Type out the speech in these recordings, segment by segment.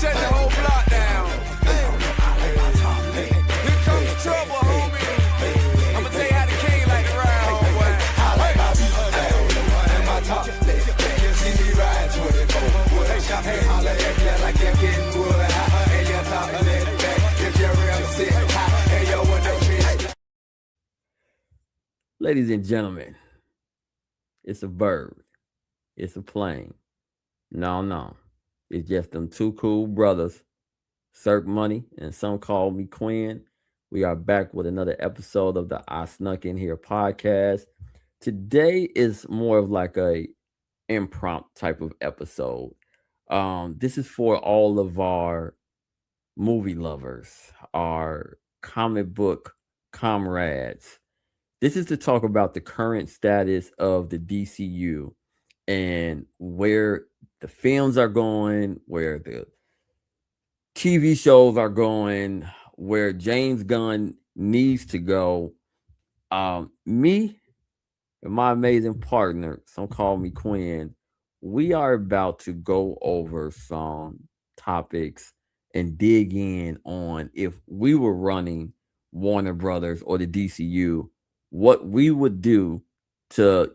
shut the whole block down. Here comes trouble, homie. I'ma tell you how the king like to ride, homeboy. I like my beat down, the one in my top. You see me ride 24. Hey, holla at me like you're getting wood. Hey, you're talking that back. If you're real sick, hey, yo, what no bitch. Ladies and gentlemen, it's a bird. It's a plane. No. It's just them two cool brothers, Cirque Money, and some call me Quinn. We are back with another episode of the I Snuck In Here podcast. Today is more of like a impromptu type of episode. This is for all of our movie lovers, our comic book comrades. This is to talk about the current status of the DCU and where the films are going, where the TV shows are going, where James Gunn needs to go. Me and my amazing partner, some call me Quinn, we are about to go over some topics and dig in on if we were running Warner Brothers or the DCU, what we would do to,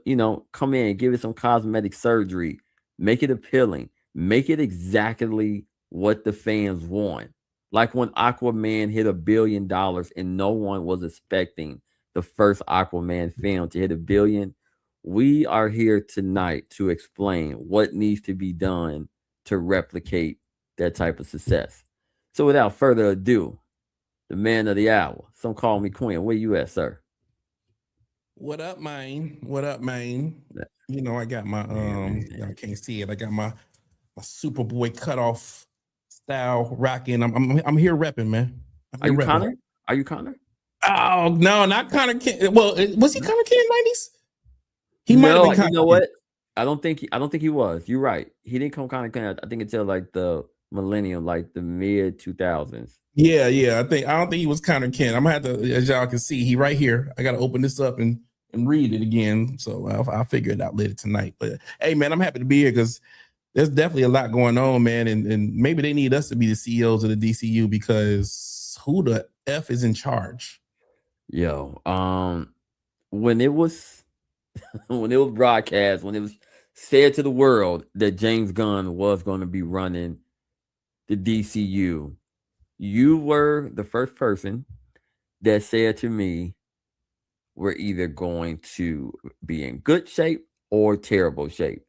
come in and give it some cosmetic surgery, make it appealing, make it exactly what the fans want. Like when Aquaman hit $1 billion and no one was expecting the first Aquaman film to hit $1 billion. We are here tonight to explain what needs to be done to replicate that type of success. So without further ado, the man of the hour, some call me Quinn. Where you at, sir? What up, man? What up, man? I got my y'all can't see it. I got my Superboy cutoff style rocking. I'm here repping, man. Are you Connor? Are you Connor? Oh no, not Connor King. Well, was he Connor King in '90s? He might have been. You know what? I don't think he was. You're right. He didn't come Connor King. I think until like the millennium, like the mid 2000s. Yeah. I don't think he was Connor King. I'm gonna have to, as y'all can see, he right here. I gotta open this up and read it again. So I'll figure it out later tonight. But hey, man, I'm happy to be here because there's definitely a lot going on, man. And maybe they need us to be the CEOs of the DCU because who the F is in charge? Yo, when it was broadcast, when it was said to the world that James Gunn was going to be running the DCU, you were the first person that said to me, we're either going to be in good shape or terrible shape.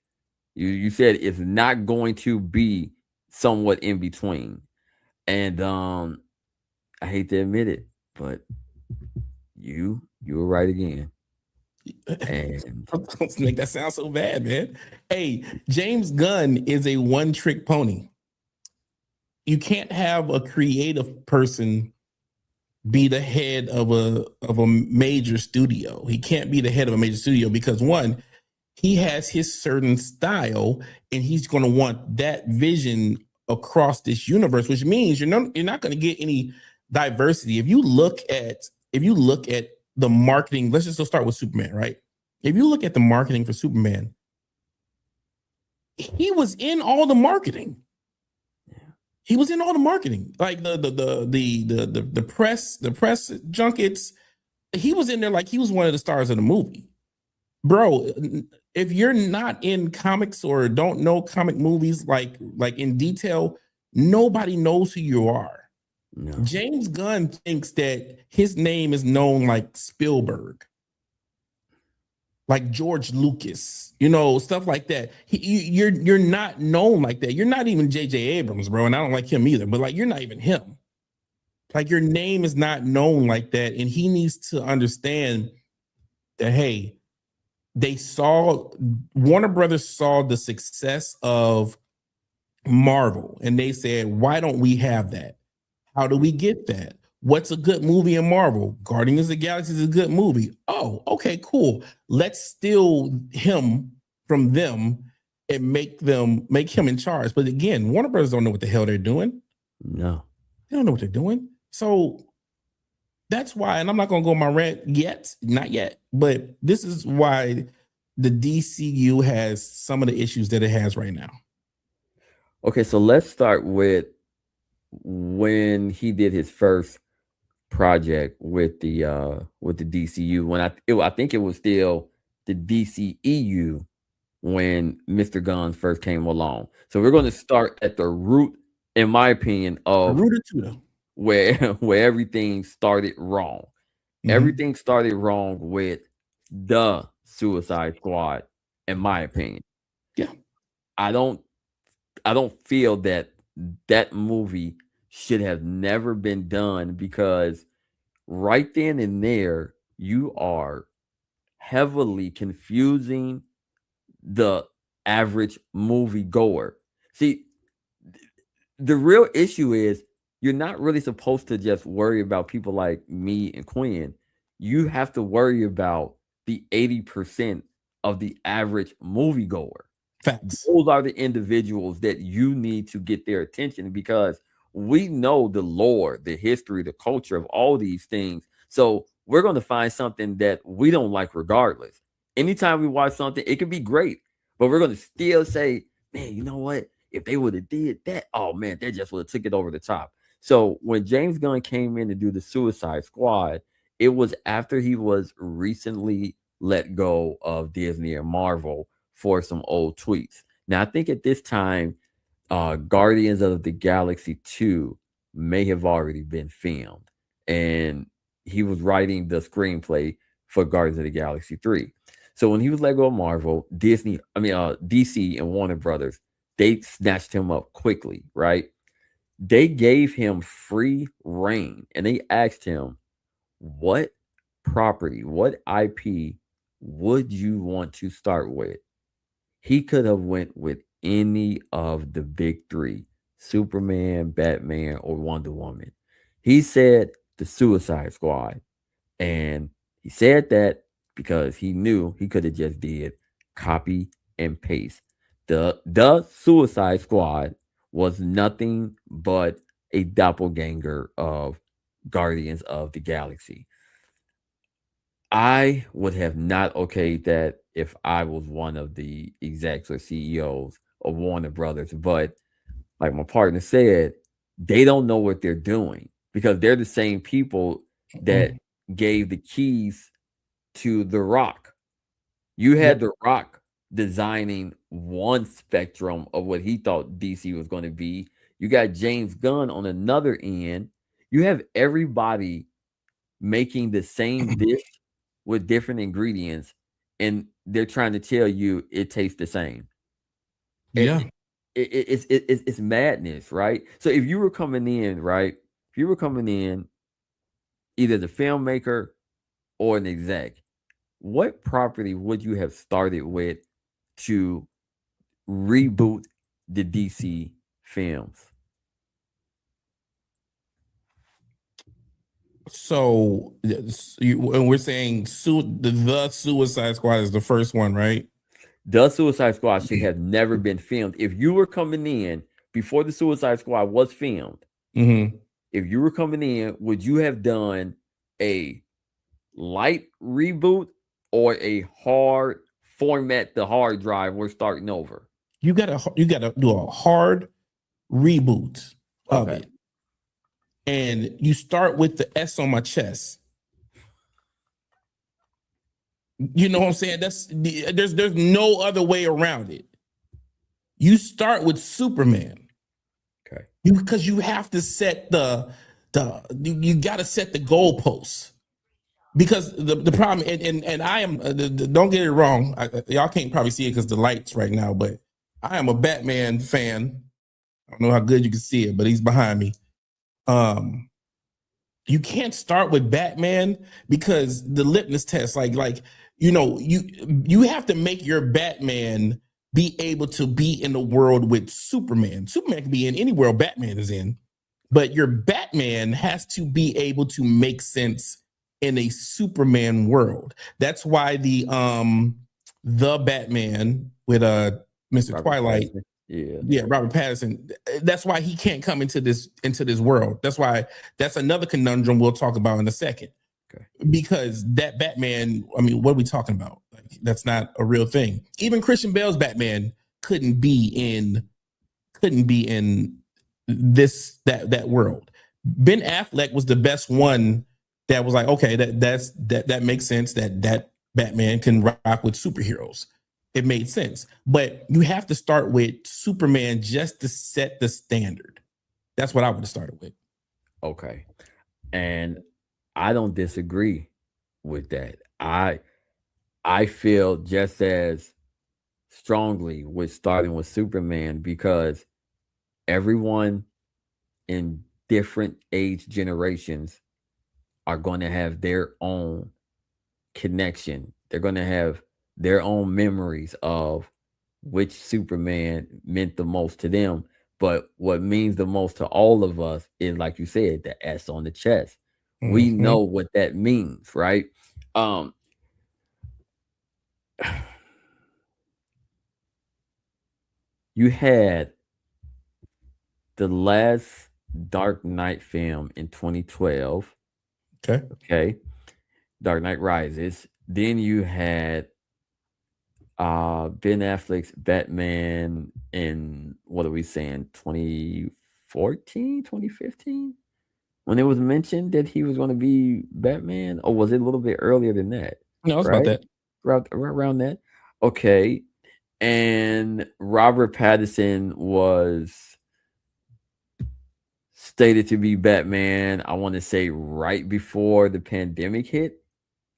You said it's not going to be somewhat in between. And I hate to admit it, but you were right again. And don't make that sound so bad, man. Hey, James Gunn is a one-trick pony. You can't have a creative person be the head of a major studio. He can't be the head of a major studio because one, he has his certain style and he's going to want that vision across this universe, which means you're not going to get any diversity. If you look at the marketing, let's just start with Superman, right? If you look at the marketing for Superman, he was in all the marketing. He was in all the marketing, like the press junkets. He was in there like he was one of the stars of the movie. Bro, if you're not in comics or don't know comic movies like in detail, nobody knows who you are. No. James Gunn thinks that his name is known like Spielberg, like George Lucas, stuff like that. You're not known like that. You're not even J.J. Abrams, bro, and I don't like him either, but like you're not even him. Like your name is not known like that, and he needs to understand that, hey, Warner Brothers saw the success of Marvel, and they said, why don't we have that? How do we get that? What's a good movie in Marvel? Guardians of the Galaxy is a good movie. Oh, okay, cool. Let's steal him from them and make him in charge. But again, Warner Brothers don't know what the hell they're doing. No. They don't know what they're doing. So that's why, and I'm not going to go on my rant yet, not yet, but this is why the DCU has some of the issues that it has right now. Okay, so let's start with when he did his first project with the DCU, when I think it was still the DCEU when Mr. Gunn first came along. So we're going to start at the root, in my opinion, of Rooted to them. where everything started wrong. Mhm. Everything started wrong with the Suicide Squad, in my opinion. Yeah. I don't feel that that movie should have never been done, because right then and there you are heavily confusing the average movie goer. See, the real issue is you're not really supposed to just worry about people like me and Quinn. You have to worry about the 80% of the average moviegoer. Facts. Those are the individuals that you need to get their attention, because we know the lore, the history, the culture of all these things. So we're going to find something that we don't like regardless. Anytime we watch something, it can be great, but we're going to still say, man, you know what? If they would have did that, oh man, they just would have took it over the top. So when James Gunn came in to do the Suicide Squad, it was after he was recently let go of Disney and Marvel for some old tweets. Now I think at this time, Guardians of the Galaxy 2 may have already been filmed, and he was writing the screenplay for Guardians of the Galaxy 3. So when he was let go of Marvel, DC and Warner Brothers, they snatched him up quickly, right? They gave him free reign, and they asked him, what property, what IP would you want to start with? He could have went with any of the big three: Superman, Batman, or Wonder Woman. He said the Suicide Squad. And he said that because he knew he could have just did copy and paste. The Suicide Squad was nothing but a doppelganger of Guardians of the Galaxy. I would have not okayed that if I was one of the execs or CEOs of Warner Brothers. But like my partner said, they don't know what they're doing, because they're the same people that gave the keys to The Rock. You had The Rock designing one spectrum of what he thought DC was going to be. You got James Gunn on another end. You have everybody making the same dish with different ingredients, and they're trying to tell you it tastes the same. Yeah. It's madness, right? So if you were coming in, right? If you were coming in, either the filmmaker or an exec, what property would you have started with to reboot the DC films? So and we're saying the Suicide Squad is the first one, right? The Suicide Squad should have never been filmed. If you were coming in before the Suicide Squad was filmed, if you were coming in, would you have done a light reboot or a hard format the hard drive, we're starting over? You gotta do a hard reboot of it. And you start with the S on my chest. You know what I'm saying? There's no other way around it. You start with Superman. Okay. Because you have to set you got to set the goalposts. Because the problem, and I am, don't get it wrong, y'all can't probably see it because the lights right now, but I am a Batman fan. I don't know how good you can see it, but he's behind me. You can't start with Batman because the litmus test, you have to make your Batman be able to be in the world with Superman. Superman can be in any world Batman is in, but your Batman has to be able to make sense in a Superman world. That's why the Batman with Mr. Robert Twilight. Pattinson. Yeah, Robert Pattinson. That's why he can't come into this world. That's another conundrum we'll talk about in a second. Okay. Because that Batman, I mean, what are we talking about? Like, that's not a real thing. Even Christian Bale's Batman couldn't be in that world. Ben Affleck was the best one that was like, okay, that makes sense that Batman can rock with superheroes. It made sense. But you have to start with Superman just to set the standard. That's what I would have started with. Okay. And I don't disagree with that. I feel just as strongly with starting with Superman because everyone in different age generations are going to have their own connection. They're going to have their own memories of which Superman meant the most to them. But what means the most to all of us is, like you said, the S on the chest. We know what that means, right? You had the last Dark Knight film in 2012. Okay. Dark Knight Rises. Then you had Ben Affleck's Batman in, what are we saying, 2014, 2015? When it was mentioned that he was going to be Batman? Or was it a little bit earlier than that? No, it's about that. Around that. Okay. And Robert Pattinson was stated to be Batman, I want to say right before the pandemic hit,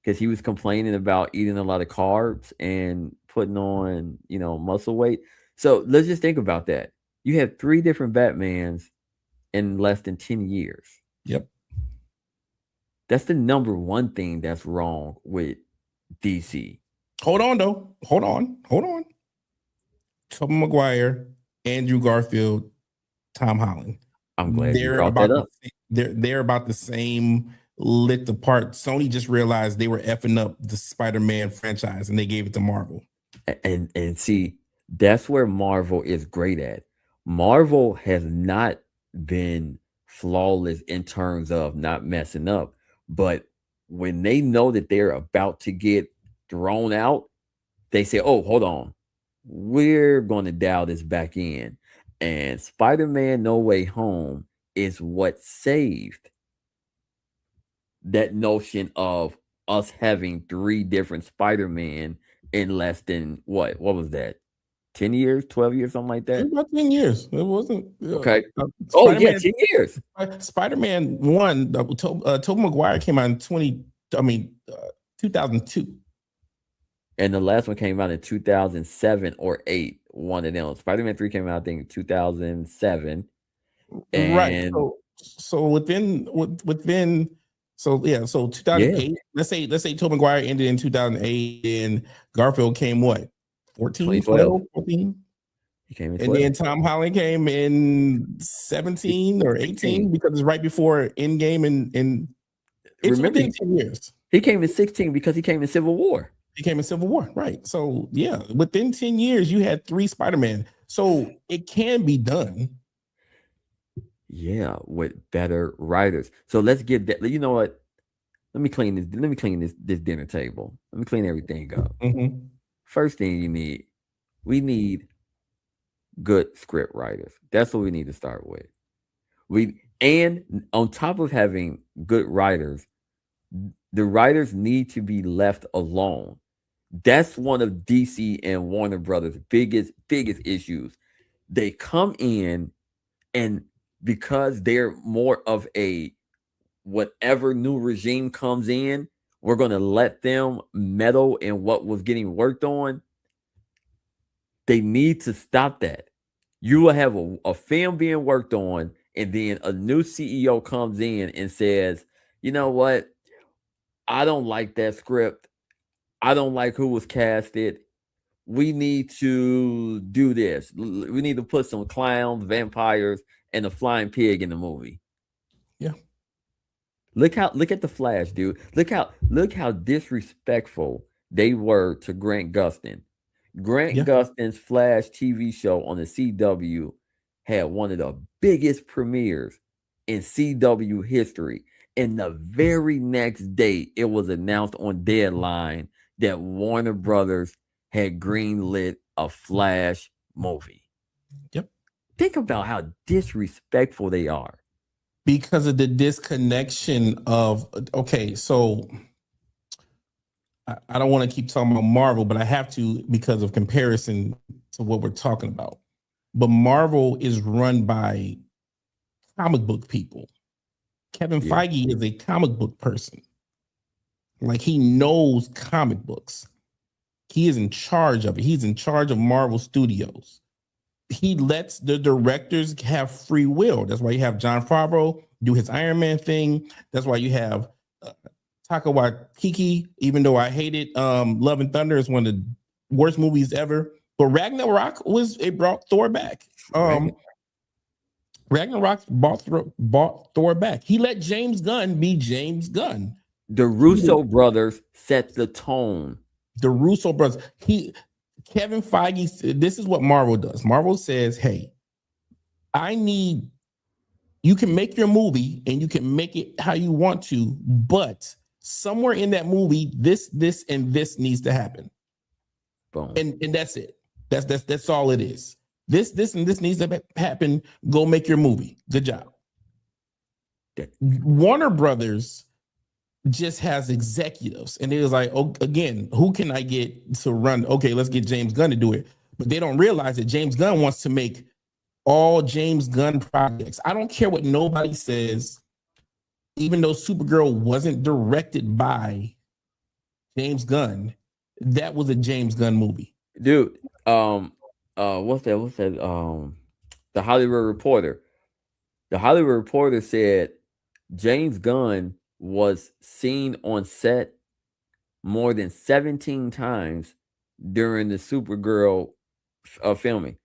because he was complaining about eating a lot of carbs and putting on, muscle weight. So let's just think about that. You have 3 different Batmans in less than 10 years. Yep. That's the number one thing that's wrong with DC. Hold on, though. Hold on. Tobey Maguire, Andrew Garfield, Tom Holland. I'm glad you brought that up. They're about the same licked apart. Sony just realized they were effing up the Spider-Man franchise and they gave it to Marvel. And see, that's where Marvel is great at. Marvel has not been flawless in terms of not messing up, but when they know that they're about to get thrown out, they say, oh, hold on, we're going to dial this back in. And Spider-Man No Way Home is what saved that notion of us having 3 different Spider-Man in less than what was that? 10 years, 12 years, something like that? About 10 years. It wasn't. Okay. 10 years. Spider-Man 1, Tobey Maguire came out in 2002. And the last one came out in 2007 or 8. One of them. Spider-Man 3 came out, I think, 2007. Right. So within 2008. Let's say Tobey Maguire ended in 2008, and Garfield came what? 14, 12, 14? He came in 12. And then Tom Holland came in 17 or 18 because it's right before Endgame, and it's within 10 years. He came in 16 because he came in Civil War. Right? So yeah, within 10 years, you had 3 Spider-Man. So it can be done. Yeah, with better writers. So let's get that. You know what? Let me clean this dinner table. Let me clean everything up. First thing we need good script writers. That's what we need to start with. And on top of having good writers, the writers need to be left alone. That's one of DC and Warner Brothers' biggest issues. They come in, and because they're more of a whatever new regime comes in, we're going to let them meddle in what was getting worked on. They need to stop that. You will have a film being worked on, and then a new CEO comes in and says, you know what? I don't like that script. I don't like who was casted. We need to do this. We need to put some clowns, vampires, and a flying pig in the movie. Yeah. Look at the Flash, dude. Look how disrespectful they were to Grant Gustin. Gustin's Flash TV show on the CW had one of the biggest premieres in CW history. And the very next day, it was announced on Deadline that Warner Brothers had greenlit a Flash movie. Yep. Think about how disrespectful they are. Because of the disconnection of, okay, so I don't want to keep talking about Marvel, but I have to because of comparison to what we're talking about. But Marvel is run by comic book people. Kevin Feige is a comic book person. Like, he knows comic books. He is in charge of it. He's in charge of Marvel Studios. He lets the directors have free will. That's why you have Jon Favreau do his Iron Man thing. That's why you have Taika Waititi, even though I hate it. Love and Thunder is one of the worst movies ever. But Ragnarok brought Thor back. Ragnarok bought Thor back. He let James Gunn be James Gunn. The Russo brothers set the tone. The Russo brothers. Kevin Feige, this is what Marvel does. Marvel says, hey, you can make your movie and you can make it how you want to, but somewhere in that movie, this, and this needs to happen. Boom. And that's it. That's all it is. This, and this needs to happen. Go make your movie. Good job. Warner Brothers just has executives, and it was like, oh, again, who can I get to run? Okay, let's get James Gunn to do it. But they don't realize that James Gunn wants to make all James Gunn projects. I don't care what nobody says, even though Supergirl wasn't directed by James Gunn, that was a James Gunn movie. Dude, what's that? The Hollywood Reporter. The Hollywood Reporter said James Gunn was seen on set more than 17 times during the Supergirl filming.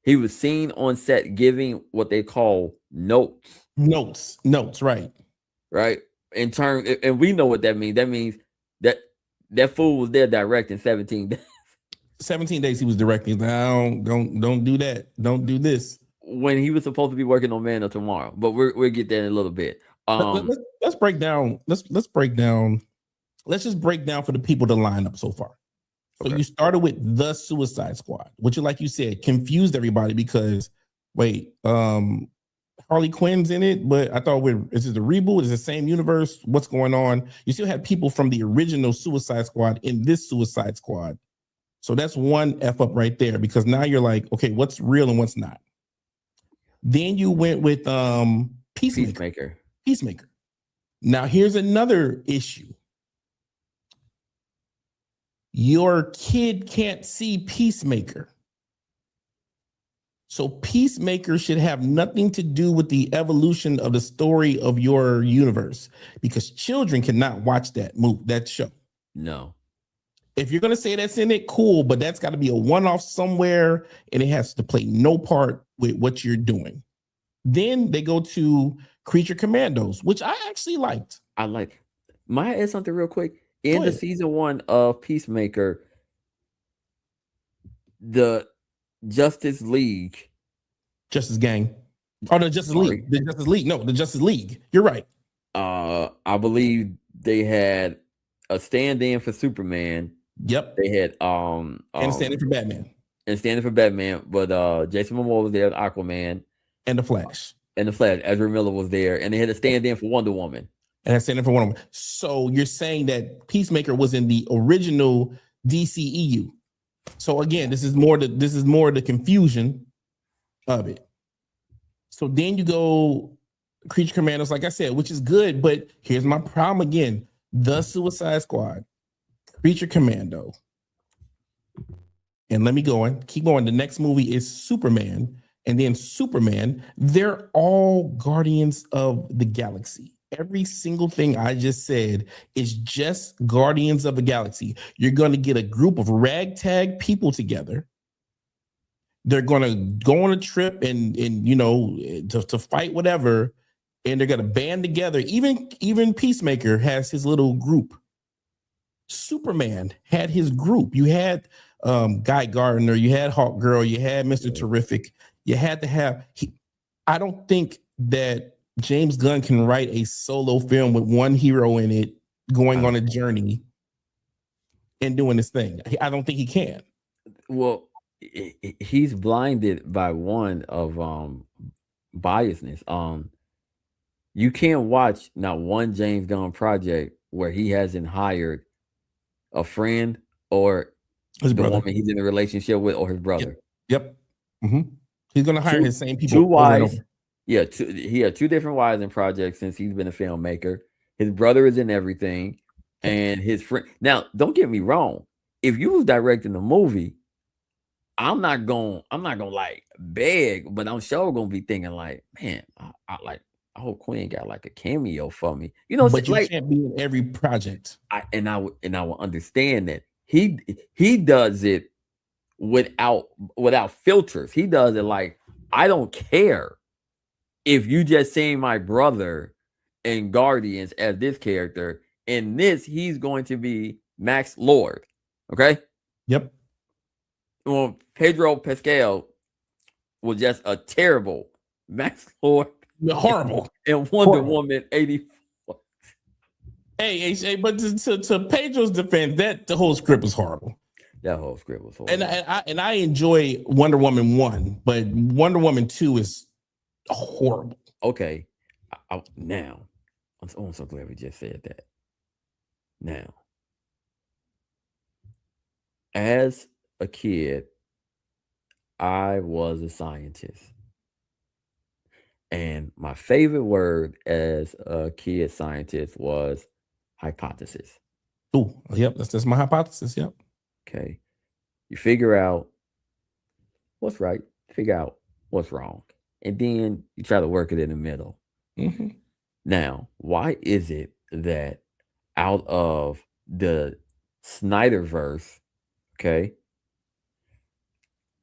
He was seen on set giving what they call notes. Notes, right. Right. In terms, and we know what that means. That means that fool was there directing 17 days. 17 days he was directing. Now, don't do that. Don't do this. When he was supposed to be working on Man of Tomorrow. But we'll get there in a little bit. Let's break down. Let's just break down for the people to line up so far. So you started with The Suicide Squad, which, like you said, confused everybody because Harley Quinn's in it, but I thought is this a reboot? Is it the same universe? What's going on? You still had people from the original Suicide Squad in this Suicide Squad. So that's one F up right there, because now you're like, okay, what's real and what's not? Then you went with Peacemaker. Now here's another issue. Your kid can't see Peacemaker. So Peacemaker should have nothing to do with the evolution of the story of your universe, because children cannot watch that show. No. If you're going to say that's in it, cool, but that's got to be a one-off somewhere, and it has to play no part with what you're doing. Then they go to Creature Commandos, which I actually liked. Might I add something real quick? In the season 1 of Peacemaker, the Justice League. Justice Gang. Oh, the Justice League. The Justice League. No, the Justice League. You're right. I believe they had a stand-in for Superman. Yep. They had and stand-in for Batman. But Jason Momoa was there, Aquaman. And the Flash. Ezra Miller was there, and they had a stand-in for Wonder Woman. And stand-in for Wonder Woman. So you're saying that Peacemaker was in the original DCEU. So again, this is more the confusion of it. So then you go Creature Commandos, like I said, which is good, but here's my problem again. The Suicide Squad, Creature Commando. And let me go on. Keep going. The next movie is Superman. And then Superman, they're all Guardians of the Galaxy. Every single thing I just said is just Guardians of the Galaxy. You're going to get a group of ragtag people together. They're going to go on a trip and to fight whatever, and they're going to band together. Even Peacemaker has his little group. Superman had his group. You had Guy Gardner, you had Hawk Girl, you had Mr. Terrific. You had to have. I don't think that James Gunn can write a solo film with one hero in it going on a journey and doing this thing. I don't think he can. Well, he's blinded by one of biasness. You can't watch not one James Gunn project where he hasn't hired a friend or His the brother. woman he's in a relationship with or his brother. Yep. He's gonna hire his same people Two over and wives. over. Yeah, he had two different wives in projects since he's been a filmmaker. His brother is in everything, and his friend. Now, don't get me wrong. If you was directing a movie, I'm not gonna like beg, but I'm sure gonna be thinking like, man, I hope Quinn got like a cameo for me. You know, But you like can't be in every project. I will understand that he does it without filters. He does it like I don't care if you just seen my brother in Guardians as this character. In this, he's going to be Max Lord. Okay. Yep. Well, Pedro Pascal was just a terrible Max Lord. Horrible. And Wonder Woman 84. Hey, but to Pedro's defense, the whole script was horrible. That whole script was horrible. And I enjoy Wonder Woman 1, but Wonder Woman 2 is horrible. Okay. Now, I'm so glad we just said that. Now, as a kid, I was a scientist. And my favorite word as a kid scientist was hypothesis. Oh, yep. That's my hypothesis. Yep. Okay. You figure out what's right, figure out what's wrong, and then you try to work it in the middle. Mm-hmm. Now, why is it that out of the Snyderverse, okay,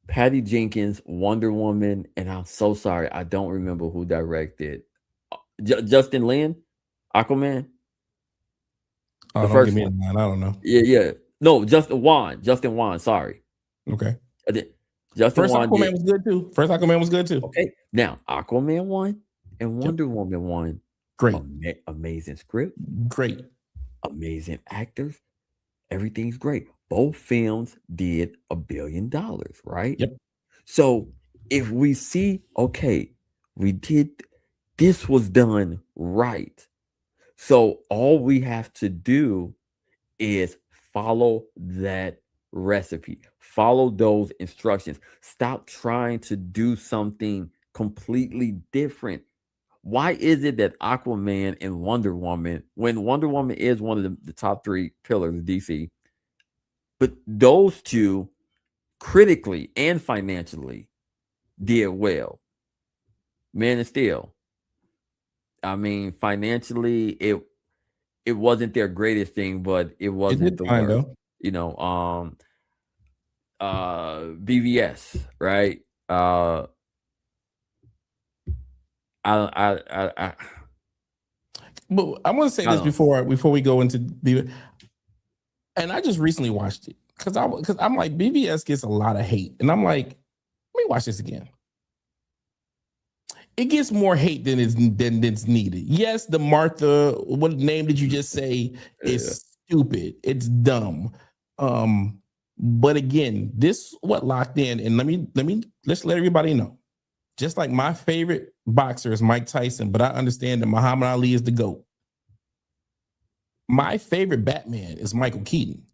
Patty Jenkins, Wonder Woman, and I'm so sorry, I don't remember who directed Justin Lin, Aquaman. Oh, don't give me a line. I don't know. Yeah. No, Justin Wan. Sorry. Okay. Justin First Wan Aquaman was good too. First Aquaman was good too. Okay. Now Aquaman 1 and Wonder Woman 1. Great. Amazing script. Great. Amazing actors. Everything's great. Both films did $1 billion, right? Yep. So if we see, okay, this was done right. So all we have to do is follow that recipe, follow those instructions. Stop trying to do something completely different. Why is it that Aquaman and Wonder Woman, when Wonder Woman is one of the top 3 pillars of DC, but those two critically and financially did well? Man of Steel, I mean, financially, it wasn't their greatest thing, but it wasn't the worst. Though. You know, BVS, right? But I want to say this before we go into BVS, and I just recently watched it because I'm like, BVS gets a lot of hate, and I'm like, let me watch this again. It gets more hate than it's needed. Yes, the Martha, what name did you just say, is stupid. It's dumb. But again, this what locked in, and let's let everybody know. Just like my favorite boxer is Mike Tyson, but I understand that Muhammad Ali is the GOAT. My favorite Batman is Michael Keaton,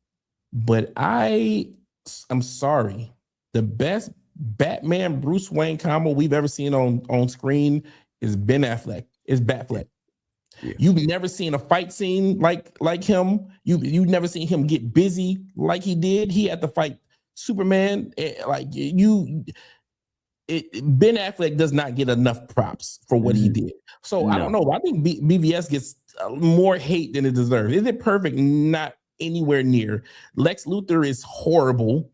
but I'm sorry, the best Batman Bruce Wayne combo we've ever seen on screen is Ben Affleck. Is Batfleck. Yeah. You've never seen a fight scene like him. You've never seen him get busy like he did. He had to fight Superman. Ben Affleck does not get enough props for what he did. So no. I don't know. I think BVS gets more hate than it deserves. Is it perfect? Not anywhere near. Lex Luthor is horrible.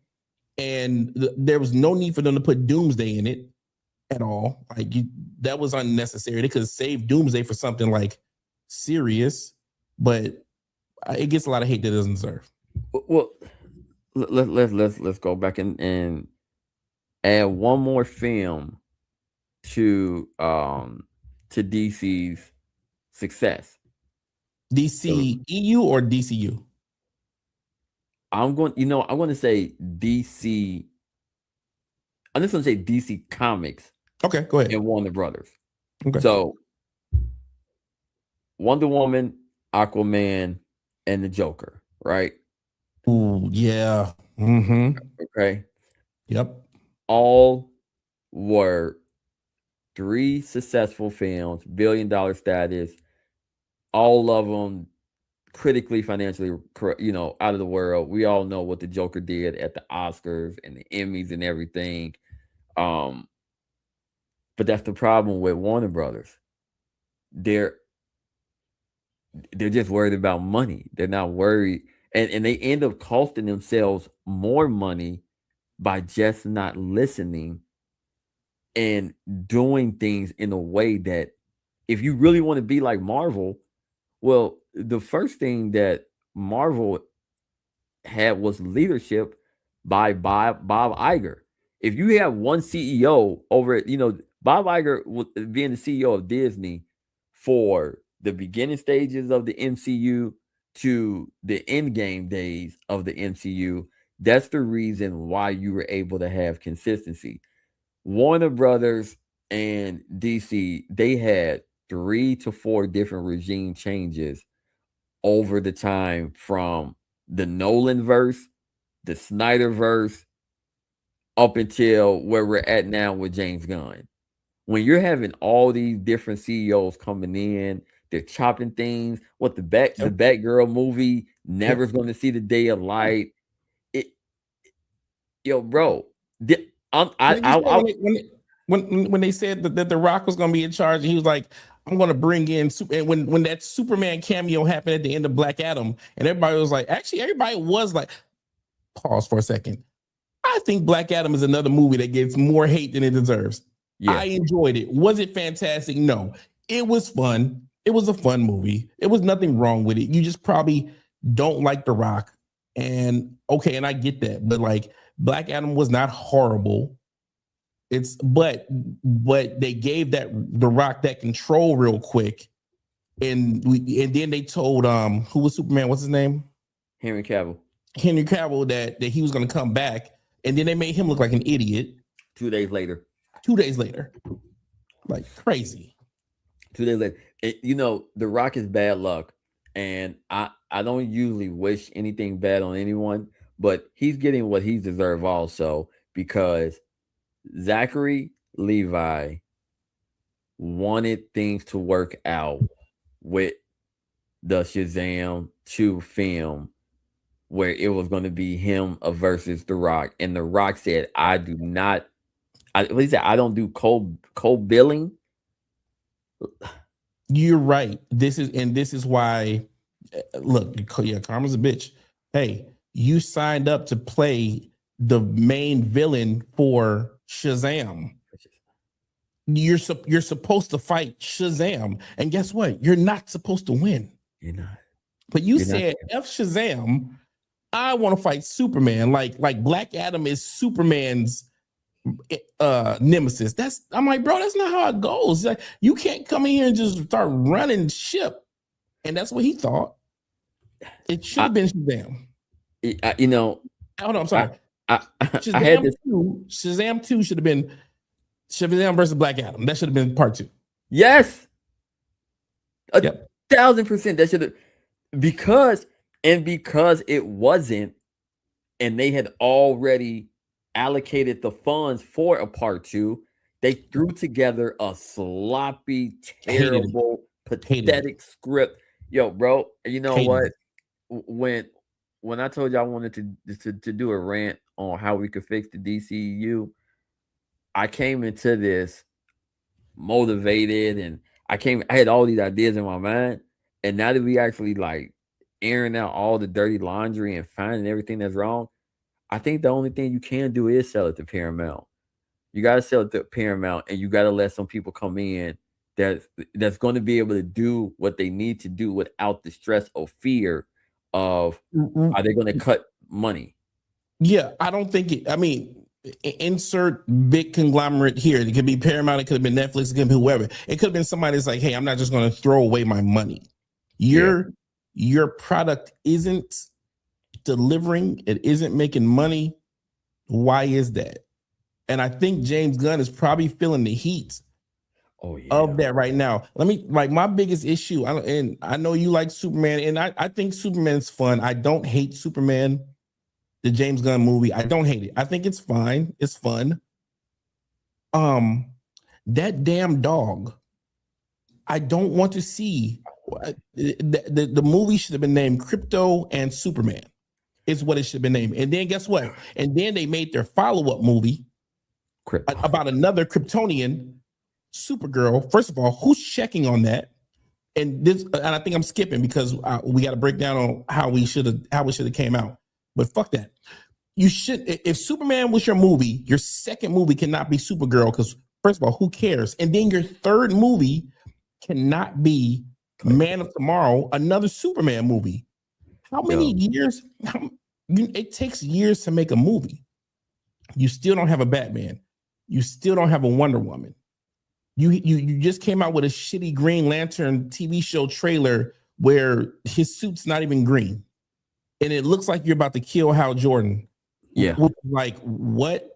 And there was no need for them to put Doomsday in it at all. That was unnecessary. They could have saved Doomsday for something like serious, but it gets a lot of hate that it doesn't deserve. Well, let's go back and add one more film to DC's success. DCEU or DCU? I'm going to say DC I'm just gonna say DC Comics Okay, go ahead. and Warner Brothers. Okay. So Wonder Woman, Aquaman, and the Joker, right? Ooh, yeah. Mm-hmm. Okay. Yep. All were 3 successful films, billion-dollar status. All of them critically, financially, out of the world. We all know what the Joker did at the Oscars and the Emmys and everything. But that's the problem with Warner Brothers. They're just worried about money. They're not worried, and they end up costing themselves more money by just not listening and doing things in a way that, if you really want to be like Marvel, well, the first thing that Marvel had was leadership by Bob Iger. If you have one CEO over, Bob Iger being the CEO of Disney for the beginning stages of the MCU to the end game days of the MCU, that's the reason why you were able to have consistency. Warner Brothers and DC, they had 3 to 4 different regime changes over the time, from the Nolan verse, the Snyder verse, up until where we're at now with James Gunn. When you're having all these different CEOs coming in, they're chopping things. What the Batgirl movie never's going to see the day of light. It, bro. When they said that The Rock was going to be in charge, and he was like, I'm going to bring in and when that Superman cameo happened at the end of Black Adam, and everybody was like, pause for a second. I think Black Adam is another movie that gets more hate than it deserves. Yeah. I enjoyed it. Was it fantastic? No. It was fun. It was a fun movie. There was nothing wrong with it. You just probably don't like The Rock. And okay, and I get that, but like, Black Adam was not horrible. But they gave The Rock that control real quick, and then they told who was Superman? What's his name? Henry Cavill, that he was going to come back, and then they made him look like an idiot. 2 days later, like crazy. 2 days later, The Rock is bad luck, and I don't usually wish anything bad on anyone, but he's getting what he deserves also, because Zachary Levi wanted things to work out with the Shazam 2 film, where it was going to be him versus The Rock. And The Rock said, I don't do co-billing. You're right. This is why, look, yeah, karma's a bitch. Hey, you signed up to play the main villain for Shazam. You're supposed to fight Shazam, and guess what? You're not supposed to win. You're not. But you said, F Shazam, I want to fight Superman. Like Black Adam is Superman's nemesis. I'm like, bro, that's not how it goes. Like, you can't come in here and just start running ship. And that's what he thought. It should have been Shazam. Hold on, I'm sorry. Shazam 2 should have been Shazam versus Black Adam. That should have been part 2. Yes. 1,000%. That should have, because it wasn't, and they had already allocated the funds for a part 2. They threw together a sloppy, terrible, pathetic script. Yo, bro, you know what? When I told you I wanted to do a rant on how we could fix the DCU, I came into this motivated, and I had all these ideas in my mind. And now that we actually like airing out all the dirty laundry and finding everything that's wrong, I think the only thing you can do is sell it to Paramount. You got to sell it to Paramount, and you got to let some people come in that's going to be able to do what they need to do without the stress or fear of, are they going to cut money? Yeah, I don't think it. I mean, insert big conglomerate here. It could be Paramount. It could have been Netflix. It could have been whoever. It could have been somebody that's like, hey, I'm not just going to throw away my money. Your product isn't delivering. It isn't making money. Why is that? And I think James Gunn is probably feeling the heat yeah. of that right now. Let me like my biggest issue, and I know you like Superman, and I think Superman's fun. I don't hate Superman, the James Gunn movie. I don't hate it. I think it's fine. It's fun. That damn dog. I don't want to see. The movie should have been named Crypto and Superman. Is what it should have been named. And then guess what? And then they made their follow-up movie about another Kryptonian, Supergirl. First of all, who's checking on that? And I think I'm skipping because we got to break down on how it should have came out. But fuck that. You should. If Superman was your movie, your second movie cannot be Supergirl because first of all, who cares? And then your third movie cannot be Man of Tomorrow, another Superman movie. How many years? It takes years to make a movie. You still don't have a Batman. You still don't have a Wonder Woman. You just came out with a shitty Green Lantern TV show trailer where his suit's not even green, and it looks like you're about to kill Hal Jordan. Yeah, like what?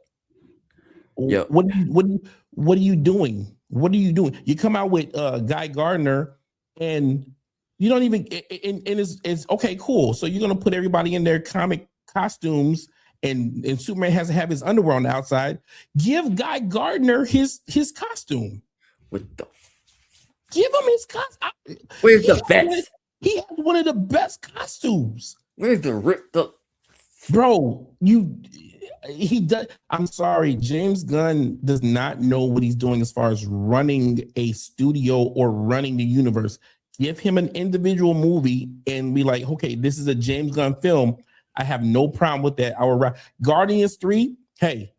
Yeah. What are you doing? What are you doing? You come out with Guy Gardner, and you don't even. And it's okay, cool. So you're gonna put everybody in their comic costumes, and Superman has to have his underwear on the outside. Give Guy Gardner his costume. What the? Give him his costume. Where's the best? He has one of the best costumes. Where's the ripped up? Bro, he does. I'm sorry, James Gunn does not know what he's doing as far as running a studio or running the universe. Give him an individual movie and be like, okay, this is a James Gunn film. I have no problem with that. Guardians 3, hey,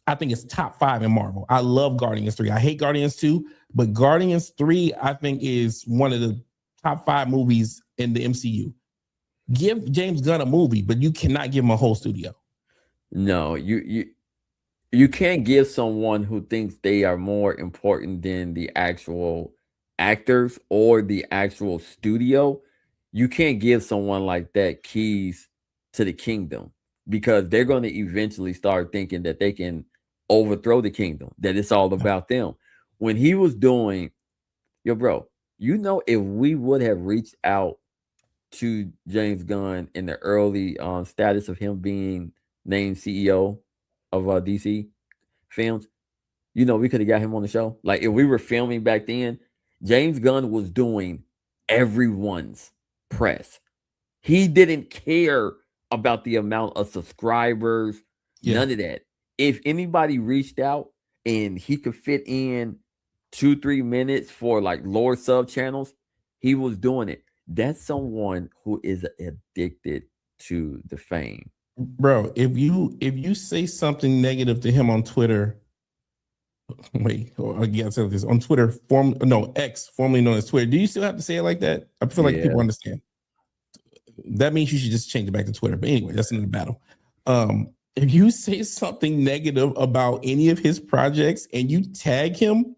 I think it's top 5 in Marvel. I love Guardians 3. I hate Guardians 2, but Guardians 3, I think, is one of the top 5 movies in the MCU. Give James Gunn a movie, but you cannot give him a whole studio. No, you can't give someone who thinks they are more important than the actual actors or the actual studio. You can't give someone like that keys to the kingdom because they're going to eventually start thinking that they can overthrow the kingdom, that it's all about them. When he was doing, bro, if we would have reached out to James Gunn in the early status of him being named CEO of DC Films, we could have got him on the show. Like if we were filming back then, James Gunn was doing everyone's press. He didn't care about the amount of subscribers, none of that. If anybody reached out and he could fit in 2-3 minutes for like lower sub channels, he was doing it. That's someone who is addicted to the fame. Bro, if you say something negative to him on Twitter, on Twitter, X, formerly known as Twitter. Do you still have to say it like that? I feel like people understand. That means you should just change it back to Twitter. But anyway, that's another battle. If you say something negative about any of his projects and you tag him,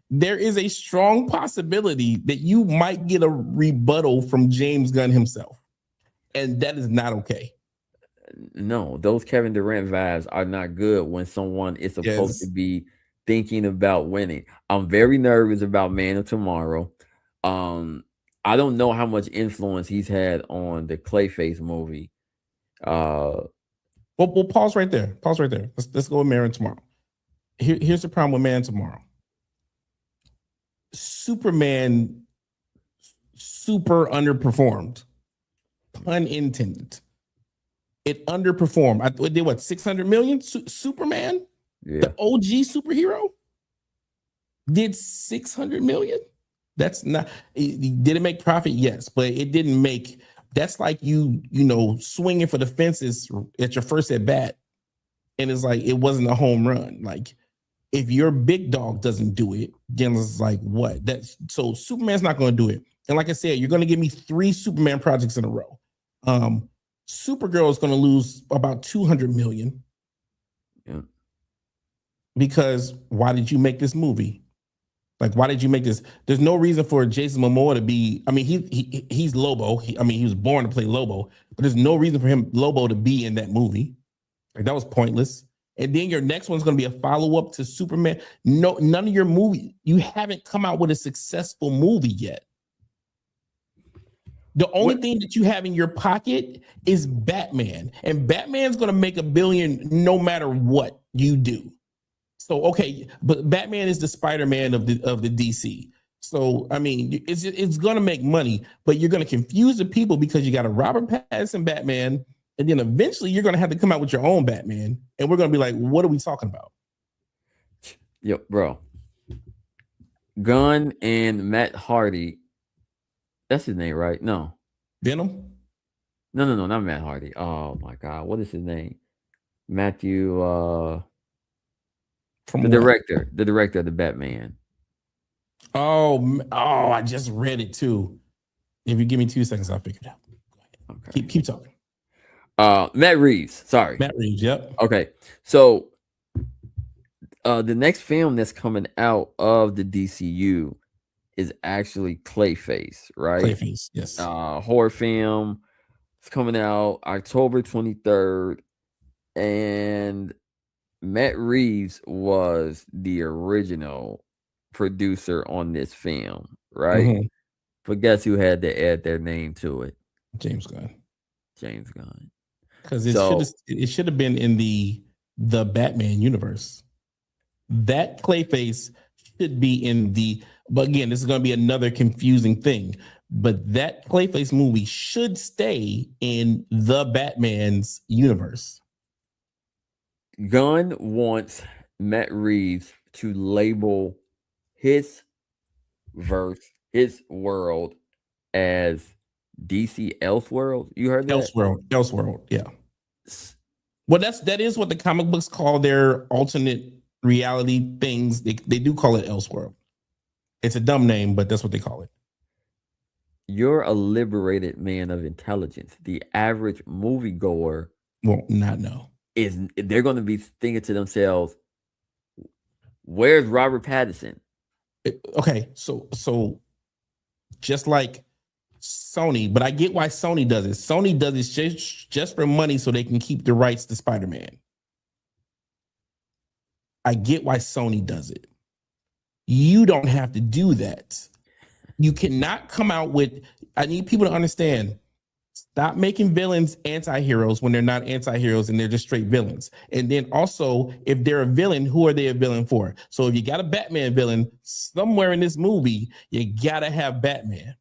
there is a strong possibility that you might get a rebuttal from James Gunn himself. And that is not okay. No, those Kevin Durant vibes are not good when someone is supposed to be thinking about winning. I'm very nervous about Man of Tomorrow. I don't know how much influence he's had on the Clayface movie. We'll pause right there. Let's go with Man of Tomorrow. Here's the problem with Man of Tomorrow. Superman super underperformed. Pun intended. It underperformed. It did what, 600 million? Superman, the OG superhero, did 600 million. That's not. Did it make profit? Yes, but it didn't make. That's like you swinging for the fences at your first at bat, and it's like it wasn't a home run. Like if your big dog doesn't do it, then it's like what? So Superman's not going to do it. And like I said, you're going to give me 3 Superman projects in a row. Supergirl is going to lose about 200 million. Yeah. Because why did you make this movie? Like, why did you make this? There's no reason for Jason Momoa to be. I mean, he's Lobo. He was born to play Lobo, but there's no reason for Lobo to be in that movie. Like that was pointless. and then your next one's going to be a follow-up to Superman. No, none of your movie, you haven't come out with a successful movie yet. The only thing that you have in your pocket is Batman, and Batman's going to make $1 billion no matter what you do. So, okay, but Batman is the Spider-Man of the DC. So, I mean, it's going to make money, but you're going to confuse the people because you got a Robert Pattinson Batman, and then eventually you're going to have to come out with your own Batman, and we're going to be like, what are we talking about? Yep, bro. Gunn and Matt Hardy. That's his name, right? No. Venom? No, not Matt Hardy. Oh my God, what is his name? Matthew, From the what? director of the Batman. Oh, I just read it too. If you give me 2 seconds, I'll figure it out. Okay. Keep talking. Matt Reeves. Sorry. Matt Reeves. Yep. Okay. So, the next film that's coming out of the DCU is actually Clayface, right? Clayface. Yes. Horror film. It's coming out October 23rd, and Matt Reeves was the original producer on this film, right? Mhm. But guess who had to add their name to it? James Gunn. James Gunn. Because So- it should have been in the Batman universe. That Clayface should be in the. But again, this is going to be another confusing thing. But that Clayface movie should stay in the Batman's universe. Gunn wants Matt Reeves to label his verse, his world, as DC Elseworld. You heard that? Elseworld, yeah. Well, that is what the comic books call their alternate reality things. They do call it Elseworld. It's a dumb name, but that's what they call it. You're a liberated man of intelligence. The average moviegoer Well, not know. they're going to be thinking to themselves, "Where's Robert Pattinson?" Okay, so just like Sony, but I get why Sony does it. Sony does it just for money so they can keep the rights to Spider-Man. I get why Sony does it. You don't have to do that. You cannot come out with, I need people to understand, stop making villains anti-heroes when they're not anti-heroes and they're just straight villains. And then also, if they're a villain, who are they a villain for? So if you got a Batman villain somewhere in this movie, you gotta have Batman.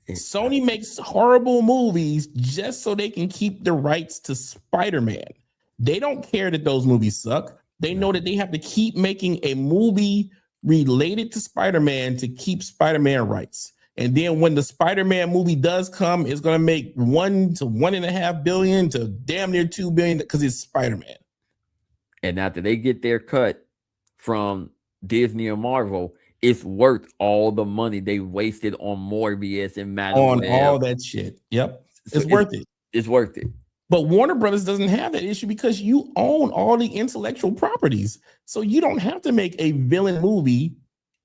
Sony makes horrible movies just so they can keep the rights to Spider-Man. They don't care that those movies suck. They know that they have to keep making a movie related to Spider-Man to keep Spider-Man rights. And then when the Spider-Man movie does come, it's going to make $1 to $1.5 billion to damn near $2 billion because it's Spider-Man. And after they get their cut from Disney or Marvel, it's worth all the money they wasted on Morbius and Madam On Web. all that shit. Yep. So It's worth it. It's worth it. But Warner Brothers doesn't have that issue because you own all the intellectual properties. So you don't have to make a villain movie.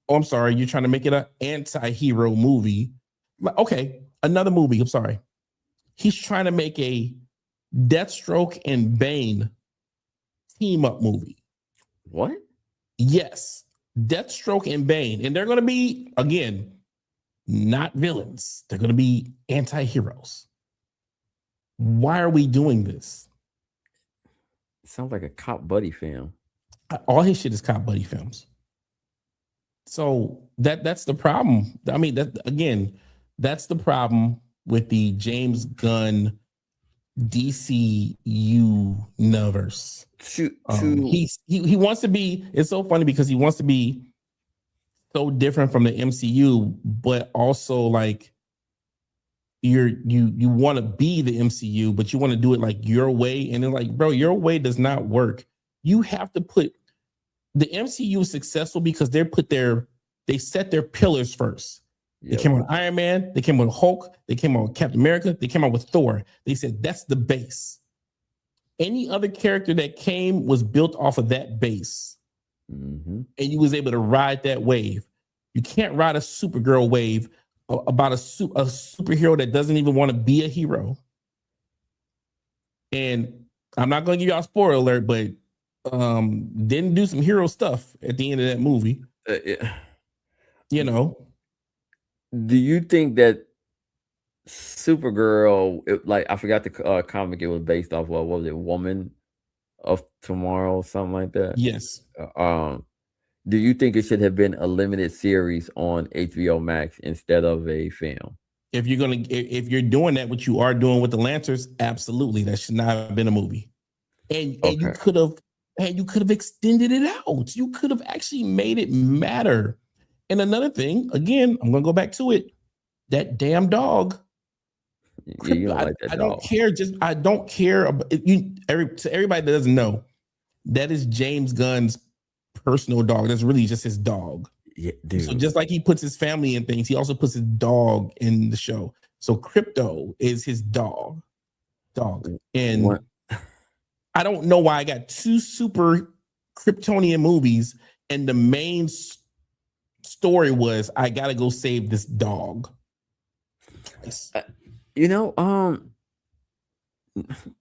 Oh, I'm sorry. You're trying to make it an anti-hero movie. Okay, another movie. I'm sorry. He's trying to make a Deathstroke and Bane team-up movie. What? Yes. Deathstroke and Bane. And they're going to be, again, not villains. They're going to be anti-heroes. Why are we doing this? It sounds like a cop buddy film. All his shit is cop buddy films. So that's the problem. I mean, that's the problem with the James Gunn DCU universe. He wants to be. It's so funny because he wants to be so different from the MCU, but also like you want to be the MCU, but you want to do it like your way. And they're like, bro, your way does not work. You have to put the MCU is successful because they set their pillars first. Yep. They came on Iron Man, they came on Hulk, they came on Captain America, they came out with Thor. They said that's the base. Any other character that came was built off of that base. Mm-hmm. And you was able to ride that wave. You can't ride a Supergirl wave about a superhero that doesn't even want to be a hero. And I'm not going to give y'all a spoiler alert, but didn't do some hero stuff at the end of that movie. Yeah. You know, Do you think that Supergirl, like I forgot the comic it was based off, what was it, Woman of Tomorrow, something like that? yes. Do you think it should have been a limited series on HBO Max instead of a film? If you're doing that, what you are doing with the Lancers, absolutely, that should not have been a movie. And you could have extended it out. You could have actually made it matter. And another thing, again, I'm gonna go back to it. That damn dog. Yeah, you don't like that I dog. don't care. I don't care about you. To everybody that doesn't know, that is James Gunn's personal dog. That's really just his dog. Yeah, dude. So just like he puts his family in things, he also puts his dog in the show. So Crypto is his dog. And What? I don't know why I got two super Kryptonian movies, and the main story was I gotta go save this dog. You know,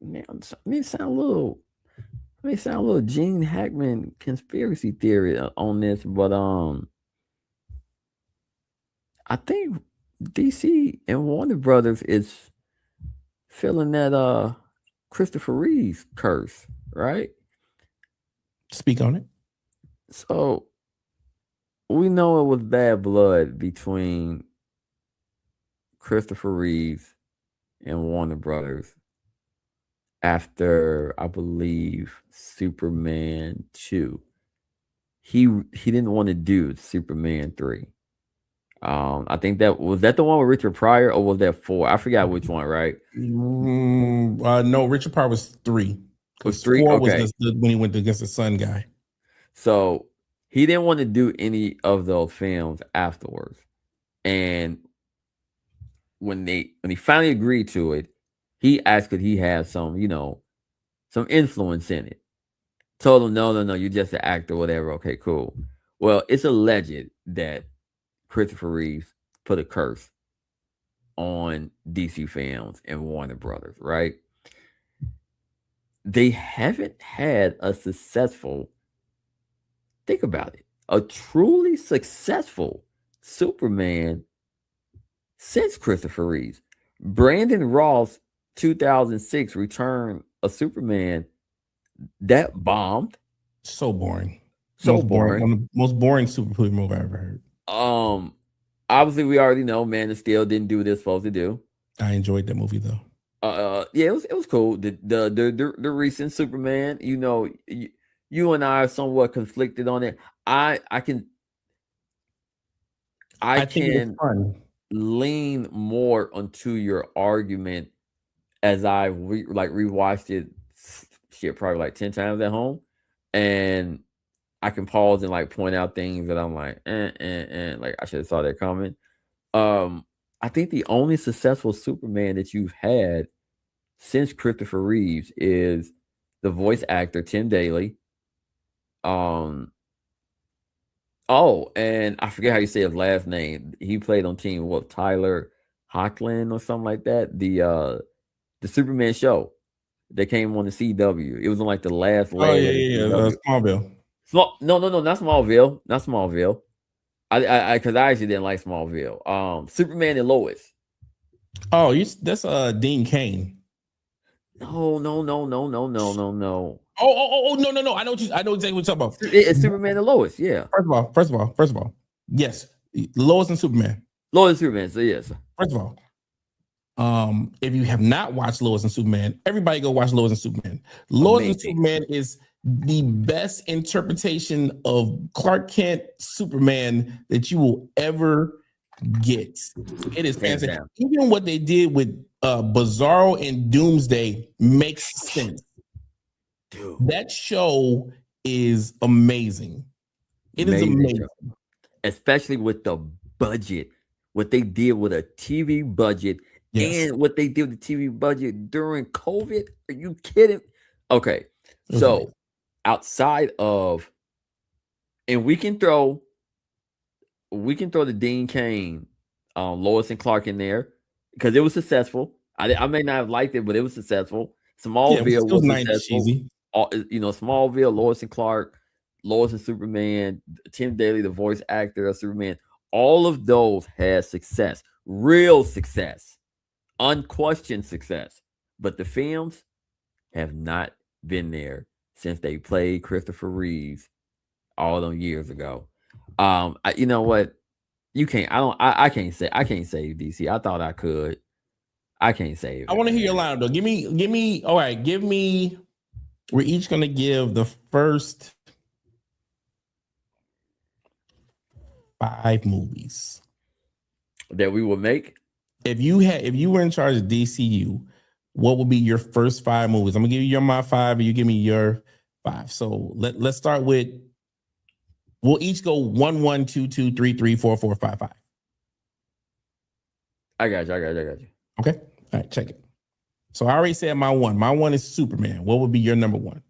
man, may sound a little Gene Hackman conspiracy theory on this, but I think DC and Warner Brothers is feeling that Christopher Reeve's curse, right? Speak on it. So we know it was bad blood between Christopher Reeves and Warner Brothers after, I believe, Superman 2. He didn't want to do Superman 3. I think that was the one with Richard Pryor, or was that 4? I forgot which one, right? No, Richard Pryor was 3. Was 3? 4 okay. was when he went against the Sun guy. So he didn't want to do any of those films afterwards. And when he finally agreed to it, he asked could he have some, some influence in it. Told him, no, you're just an actor, whatever. Okay, cool. Well, it's alleged that Christopher Reeves put a curse on DC Films and Warner Brothers, right? They haven't had a successful, think about it, a truly successful Superman since Christopher Reeves. Brandon Ross 2006 Return of Superman, that bombed. So boring. So most boring. One of the most boring superhero movie I ever heard. Obviously we already know Man of Steel didn't do what it's supposed to do. I enjoyed that movie though. Yeah, it was cool. The recent Superman, you and I are somewhat conflicted on it. I can lean more onto your argument as I rewatched it probably like 10 times at home, and I can pause and point out things that I'm like, like I should have saw that coming. I think the only successful Superman that you've had since Christopher Reeves is the voice actor Tim Daly. Oh, and I forget how you say his last name. He played on Team Tyler Hoechlin or something like that. The Superman show that came on the CW. It was on the last leg. Smallville. No, not Smallville. Not Smallville. I because I actually didn't like Smallville. Superman and Lois. Oh, that's Dean Cain. No. Oh, no. I know exactly what you're talking about. It's Superman and Lois, yeah. First of all. Yes. Lois and Superman. Lois and Superman, so yes. First of all, if you have not watched Lois and Superman, everybody go watch Lois and Superman. Lois and Superman is the best interpretation of Clark Kent Superman that you will ever get. It is fantastic. Even what they did with Bizarro and Doomsday makes sense. Dude. That show is amazing. It is amazing. Especially with the budget. What they did with a TV budget and what they did with the TV budget during COVID. Are you kidding? Okay. So outside of, and we can throw the Dean Cain, Lois and Clark in there because it was successful. I may not have liked it, but it was successful. Smallville it was was 90s successful. cheesy. Smallville, Lois and Clark, Lois and Superman, Tim Daly, the voice actor of Superman, all of those had success, real success, unquestioned success. But the films have not been there since they played Christopher Reeves all them years ago. You know what? You can't. I can't say. I can't save DC. I thought I could. I can't save. I want to hear your line though. Give me. All right, give me. We're each gonna give the first 5 movies that we will make. If you were in charge of DCU, what would be your first 5 movies? I'm gonna give you my 5, and you give me your 5. So let's start with. We'll each go 1, 1, 2, 2, 3, 3, 4, 4, 5, 5. I got you. Okay. All right, check it. So I already said my 1. My 1 is Superman. What would be your number 1?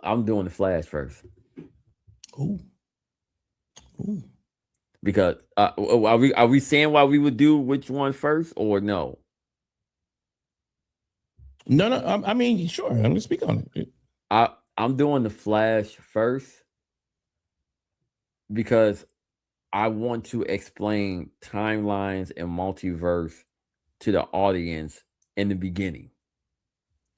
I'm doing the Flash first. Ooh. Because are we saying why we would do which one first or no? No. I mean, sure. I'm gonna speak on it. I'm doing the Flash first because I want to explain timelines and multiverse to the audience in the beginning.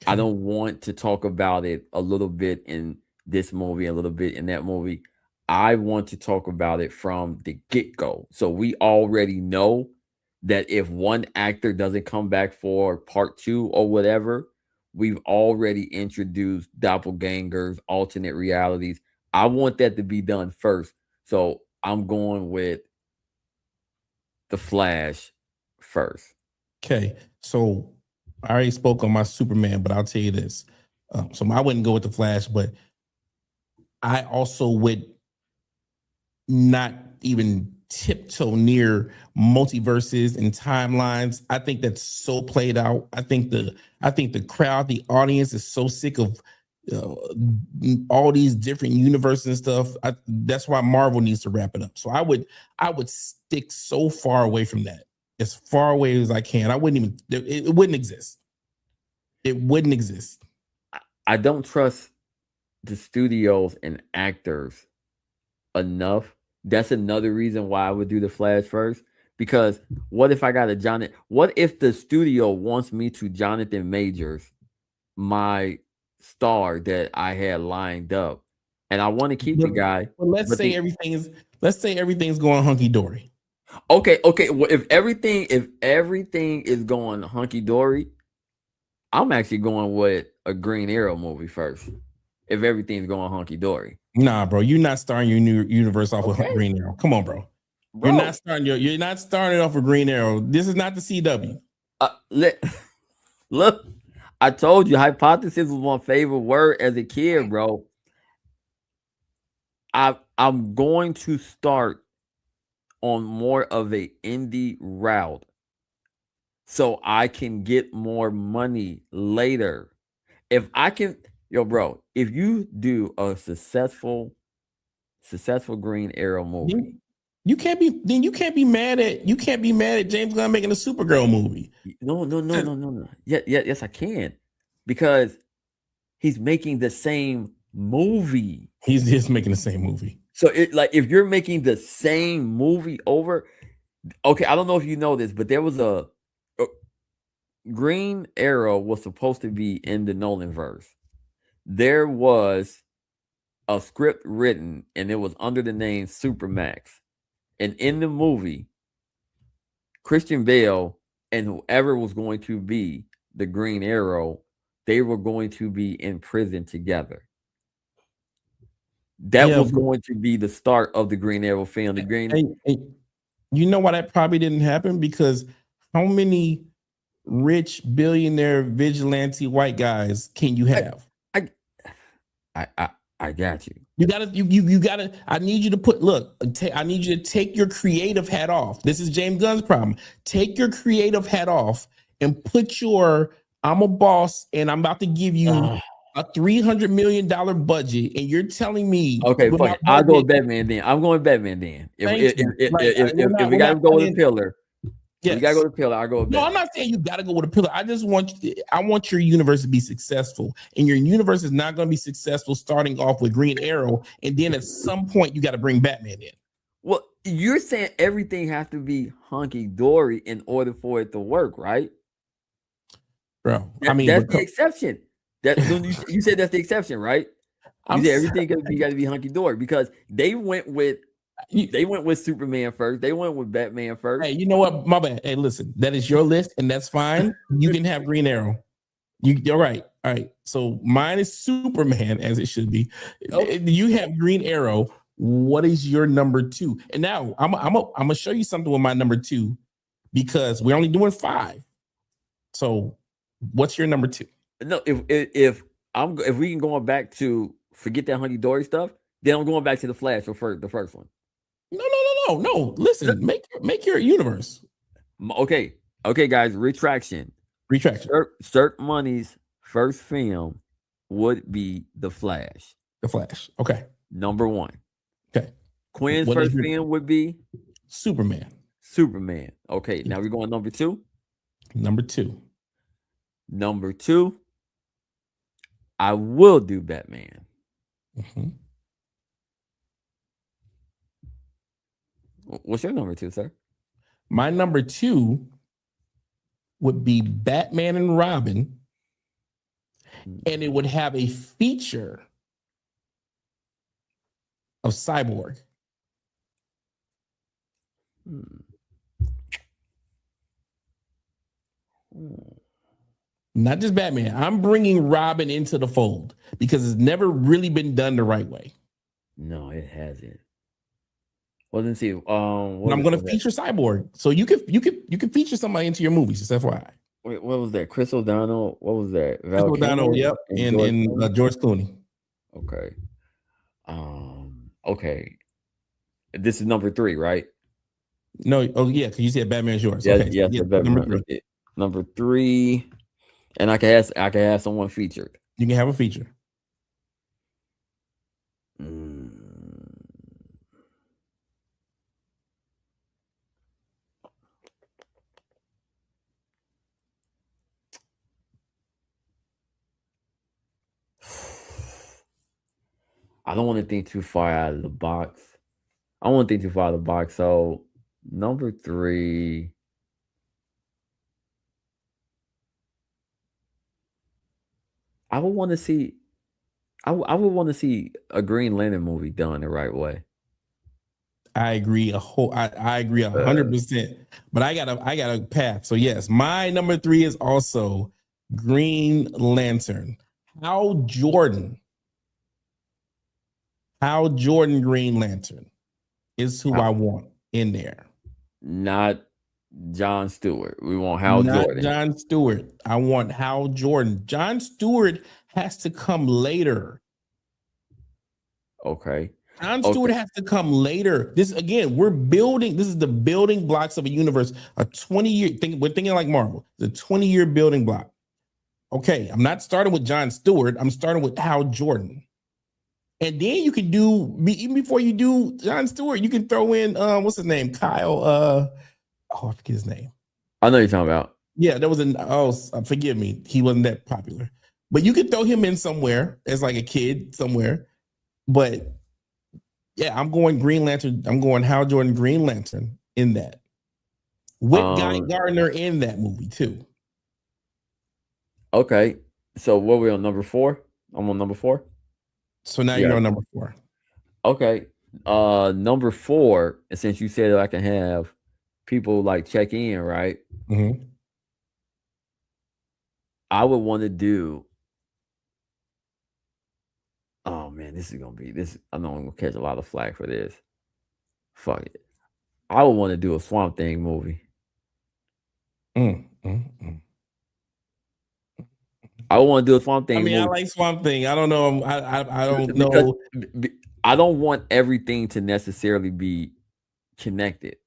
I don't want to talk about it a little bit in this movie, a little bit in that movie. I want to talk about it from the get-go. So we already know that if one actor doesn't come back for part 2 or whatever, we've already introduced doppelgangers, alternate realities. I want that to be done first. So I'm going with the Flash first. Okay. So I already spoke on my Superman, but I'll tell you this. So I wouldn't go with the Flash, but I also would not even tiptoe near multiverses and timelines. I think that's so played out. I think the crowd, the audience is so sick of all these different universes and stuff. That's why Marvel needs to wrap it up. So I would stick so far away from that, as far away as I can. I wouldn't even. It wouldn't exist. It wouldn't exist. I don't trust the studios and actors enough. That's another reason why I would do the Flash first. Because what if I got what if the studio wants me to Jonathan Majors my star that I had lined up, and I want to keep the guy? Well, let's say everything's going hunky dory. Okay. Well, if everything is going hunky dory, I'm actually going with a Green Arrow movie first. If everything's going hunky dory. Nah, bro, you're not starting your new universe off with Green Arrow. Come on, bro. You're not starting off with Green Arrow. This is not the CW. Look, I told you, hypothesis was my favorite word as a kid, bro. I'm going to start on more of a indie route so I can get more money later. If I can, bro, if you do a successful Green Arrow movie, you can't be mad at James Gunn making a Supergirl movie. No. Yes, I can, because he's making the same movie. He's just making the same movie. So if you're making the same movie over, okay, I don't know if you know this, but there was a Green Arrow was supposed to be in the Nolan verse. There was a script written, and it was under the name Supermax. And in the movie, Christian Bale and whoever was going to be the Green Arrow, they were going to be in prison together. That was going to be the start of the Green Arrow film. You know why that probably didn't happen? Because how many rich billionaire vigilante white guys can you have? I got you. You gotta. I need you to put. Look, I need you to take your creative hat off. This is James Gunn's problem. Take your creative hat off and put your. I'm a boss, and I'm about to give you a $300 million budget, and you're telling me. Okay, fine. I'll go with Batman then. I'm going Batman then. If we got to go with a pillar, Yes. You gotta go with pillar. I go with No, I'm not saying you gotta go with a pillar. I just want I want your universe to be successful, and your universe is not going to be successful starting off with Green Arrow, and then at some point you got to bring Batman in. Well, you're saying everything has to be hunky dory in order for it to work, right? Bro, that's the exception. You said that's the exception, right? You said everything got to be hunky dory because they went with Superman first. They went with Batman first. Hey, you know what? My bad. Hey, listen, that is your list, and that's fine. You can have Green Arrow. You're right. All right. So mine is Superman, as it should be. Okay. You have Green Arrow. What is your number 2? And now I'm gonna show you something with my number 2 because we're only doing 5. So what's your number 2? No, if we can go back to forget that hunky dory stuff, then I'm going back to the Flash for the first one. No. Listen, make your universe. Okay, guys. Retraction. Cirque Money's first film would be The Flash. The Flash. Okay. Number 1. Okay. Quinn's first film would be Superman. Okay. Now we're going number 2. Number 2. I will do Batman. Mm-hmm. What's your number 2, sir? My number 2 would be Batman and Robin, and it would have a feature of Cyborg. Not just Batman. I'm bringing Robin into the fold because it's never really been done the right way. No, it hasn't. Well, let's see. I'm going to feature Cyborg, so you could feature somebody into your movies. Just FYI. Wait, what was that? Chris O'Donnell. What was that? Chris O'Donnell. Yep, and George Clooney. Okay. Okay. This is number 3, right? No. Oh, yeah. Because you said Batman's yours. Yeah, okay. Yes. Number 3. Number 3, and I can have someone featured. You can have a feature. I don't want to think too far out of the box. So number 3. I would want to see a Green Lantern movie done the right way. I agree I agree 100%. But I got a path. So yes, my number 3 is also Green Lantern. Hal Jordan Green Lantern is who I want in there. Not John Stewart. We want Hal Jordan. John Stewart. I want Hal Jordan. John Stewart has to come later. Okay. John Stewart has to come later. This again, this is the building blocks of a universe. A 20-year thing. We're thinking like Marvel. The 20-year building block. Okay, I'm not starting with John Stewart. I'm starting with Hal Jordan. And then you can even before you do John Stewart, you can throw in what's his name? Kyle. I forget his name. I know you're talking about. Yeah, there was forgive me. He wasn't that popular. But you could throw him in somewhere as like a kid somewhere. But yeah, I'm going Green Lantern. I'm going Hal Jordan Green Lantern in that. With Guy Gardner in that movie too. Okay. So what are we on number 4? I'm on number 4. So now you're on number 4. Okay. Number 4, and since you said I can have people like check in, right? Mm-hmm. I would want to do. Oh man, this is gonna be this. I know I'm gonna catch a lot of flack for this. Fuck it. I would want to do a Swamp Thing movie. I want to do a Swamp Thing. I like Swamp Thing. I don't know. I don't know. I don't want everything to necessarily be connected.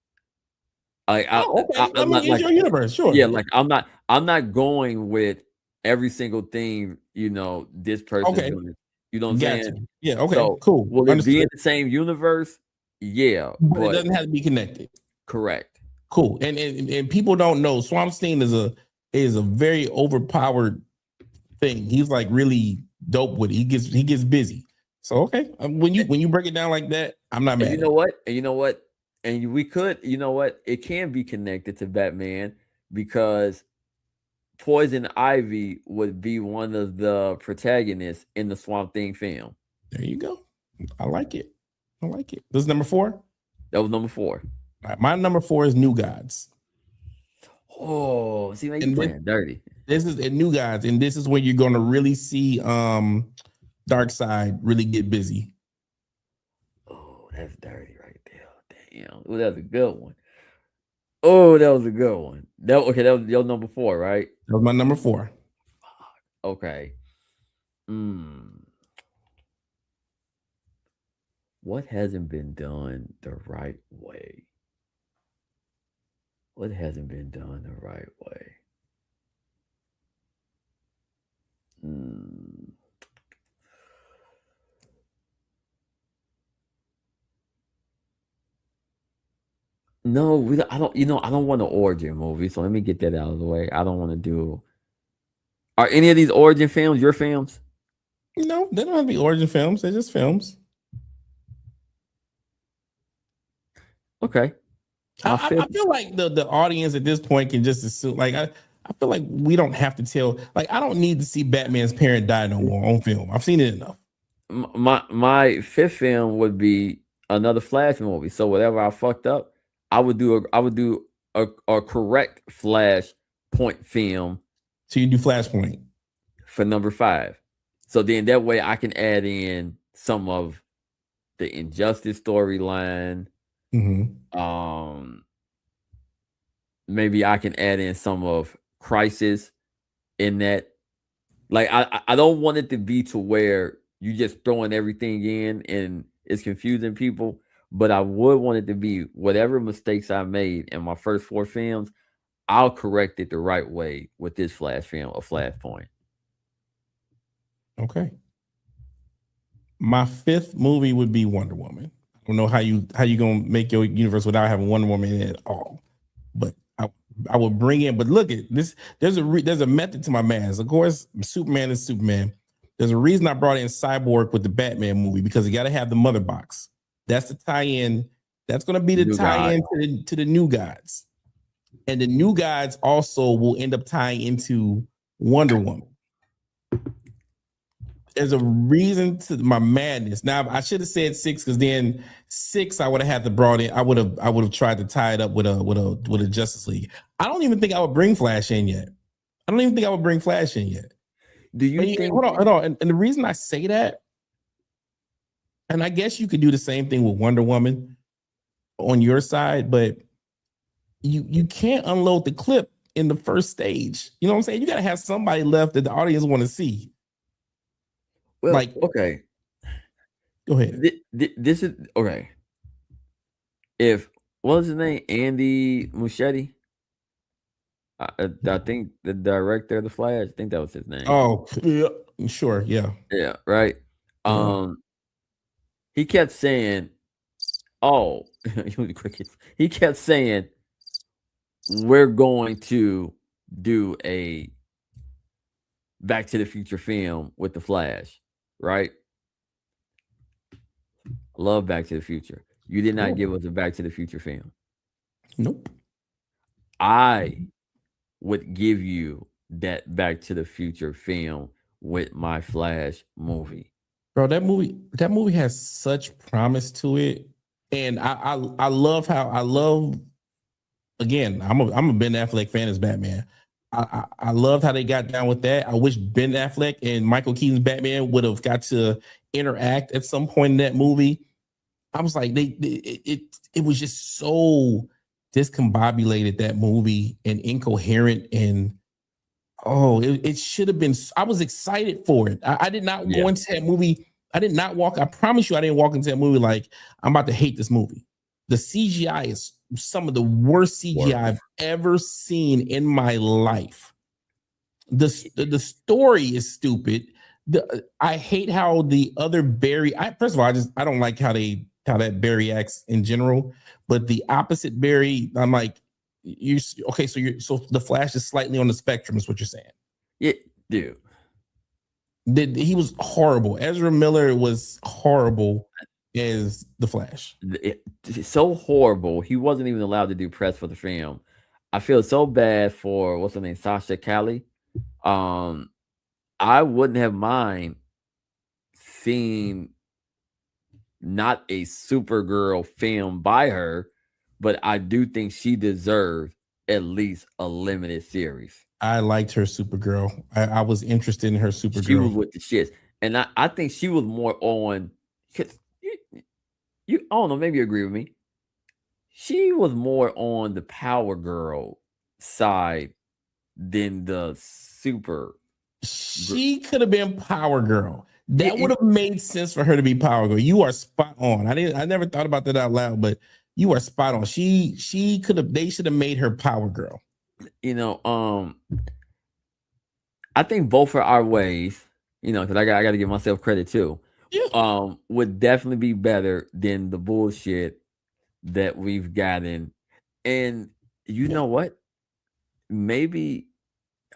Okay. It's your universe, sure. Yeah, like I'm not going with every single thing. This person. Okay. Doing. You know what I'm saying? Yeah. Okay. So, cool. Will it be in the same universe? Yeah, but it doesn't have to be connected. Correct. Cool. And people don't know Swamp Thing is a very overpowered thing. He's like really dope with it. He gets busy. So okay, when you break it down like that, I'm not mad. You know what? And you know what? And we could, you know what? It can be connected to Batman because Poison Ivy would be one of the protagonists in the Swamp Thing film. There you go. I like it. I like it. This is number 4. That was number 4. All right, my number 4 is New Gods. Oh, see, man, you playing dirty. This is a New Gods, and this is where you're going to really see Darkseid really get busy. Oh, that's dirty right there. Damn. Oh, that's a good one. Oh, that was a good one. That was your number 4, right? That was my number 4. Okay. What hasn't been done the right way? What hasn't been done the right way? No, I don't. I don't want an origin movie. So let me get that out of the way. I don't want to do. Are any of these origin films your films? No, they don't have to be origin films. They're just films. Okay. I feel like the audience at this point can just assume. Like I feel like we don't have to tell. Like I don't need to see Batman's parent die no more on film. I've seen it enough. My 5th film would be another Flash movie. So whatever I fucked up, I would do a correct Flash point film. So you do Flashpoint for number 5. So then that way I can add in some of the Injustice storyline. Mm-hmm. Maybe I can add in some of Crisis in that. Like I don't want it to be to where you just throwing everything in and it's confusing people. But I would want it to be whatever mistakes I made in my first 4 films, I'll correct it the right way with this Flash film, a Flashpoint. Okay. My 5th movie would be Wonder Woman. I don't know how you gonna make your universe without having Wonder Woman in it at all, but I would bring in. But look at this. There's a method to my madness. Of course, Superman is Superman. There's a reason I brought in Cyborg with the Batman movie because you got to have the mother box. That's the tie-in. That's going to be the tie-in to the New Gods, and the New Gods also will end up tying into Wonder Woman. There's a reason to my madness. Now I should have said 6 because then 6 I would have had to brought in. I would have tried to tie it up with a Justice League. I don't even think I would bring Flash in yet. Do you think? Hold on. And the reason I say that, and I guess you could do the same thing with Wonder Woman on your side, but you can't unload the clip in the first stage. You know what I'm saying? You got to have somebody left that the audience want to see. Well, like, okay. Go ahead. This is okay. What was his name? Andy Muschietti. I think the director of the Flash. I think that was his name. Oh, yeah, sure, yeah, right. He kept saying, "Oh, he kept saying we're going to do a Back to the Future film with the Flash." Right? Love Back to the Future. You did not give us a Back to the Future film. Nope. I would give you that Back to the Future film with my Flash movie. Bro, that movie has such promise to it. And I love again, I'm a Ben Affleck fan as Batman. I loved how they got down with that. I wish Ben Affleck and Michael Keaton's Batman would have got to interact at some point in that movie. I was like, it was just so discombobulated, that movie, and incoherent, and it should have been. I was excited for it. I did not go into that movie. I did not walk. I promise you, I didn't walk into that movie like I'm about to hate this movie. The CGI is some of the worst CGI I've ever seen in my life. The story is stupid. I hate how the other Barry. First of all, I don't like how that Barry acts in general. But the opposite Barry, I'm like, you okay? So the Flash is slightly on the spectrum, is what you're saying? Yeah, dude. He was horrible. Ezra Miller was horrible as the Flash. It's so horrible. He wasn't even allowed to do press for the film. I feel so bad for what's her name, Sasha Callie. I wouldn't have mind seeing not a Supergirl film by her, but I do think she deserves at least a limited series. I liked her Supergirl. I was interested in her Supergirl. She was with the shits, and I think she was more on. Cause you, I don't know, maybe you agree with me. She was more on the Power Girl side than the Super. She could have been Power Girl. That would have made sense for her to be Power Girl. You are spot on. I never thought about that out loud, but you are spot on. She could have. They should have made her Power Girl. You know, I think both are our ways. You know, because I got to give myself credit too. Yeah. Would definitely be better than the bullshit that we've gotten. And you know what? Maybe,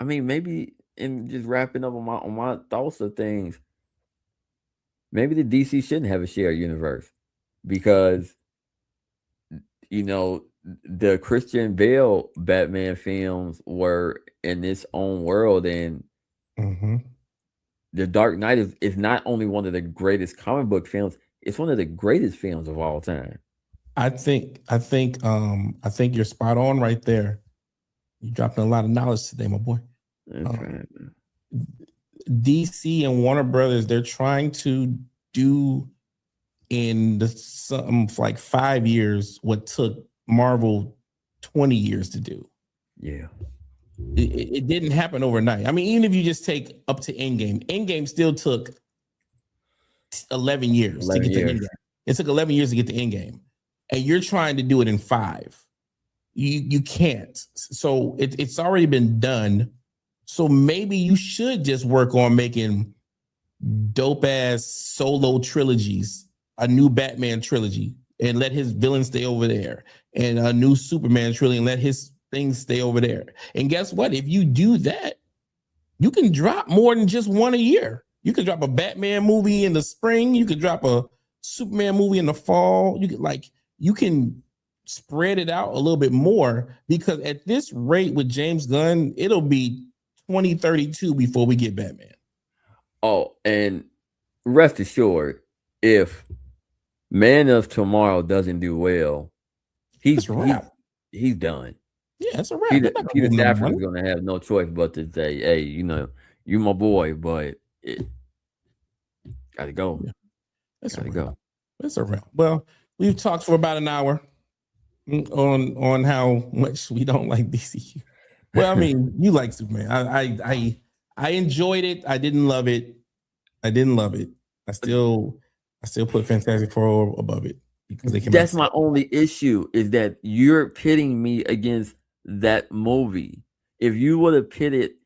in just wrapping up on my thoughts of things, maybe the DC shouldn't have a shared universe because, you know, the Christian Bale Batman films were in its own world, and The Dark Knight is not only one of the greatest comic book films, it's one of the greatest films of all time. I think you're spot on right there. You're dropping a lot of knowledge today, my boy. DC and Warner Brothers, they're trying to do in some like 5 years what took Marvel 20 years to do. Yeah. It didn't happen overnight. I mean, even if you just take up to Endgame still took 11 years to get to Endgame. It took 11 years to get to Endgame. And you're trying to do it in 5. You can't. So it's already been done. So maybe you should just work on making dope ass solo trilogies, a new Batman trilogy, and let his villain stay over there, and a new Superman trilogy and let his things stay over there. And guess what? If you do that, you can drop more than just one a year. You can drop a Batman movie in the spring. You could drop a Superman movie in the fall. You can spread it out a little bit more, because at this rate with James Gunn, it'll be 2032 before we get Batman. Oh, and rest assured, if Man of Tomorrow doesn't do well, he's done. Yeah, it's a wrap. Peter Safran is going to have no choice but to say, "Hey, you know, you my boy, but it gotta go." Yeah. That's a wrap. Well, we've talked for about an hour on how much we don't like DCU. Well, I mean, you like Superman. I enjoyed it. I didn't love it. I still put Fantastic Four above it because they came. That's my only issue, is that you're pitting me against that movie. If you would have pitted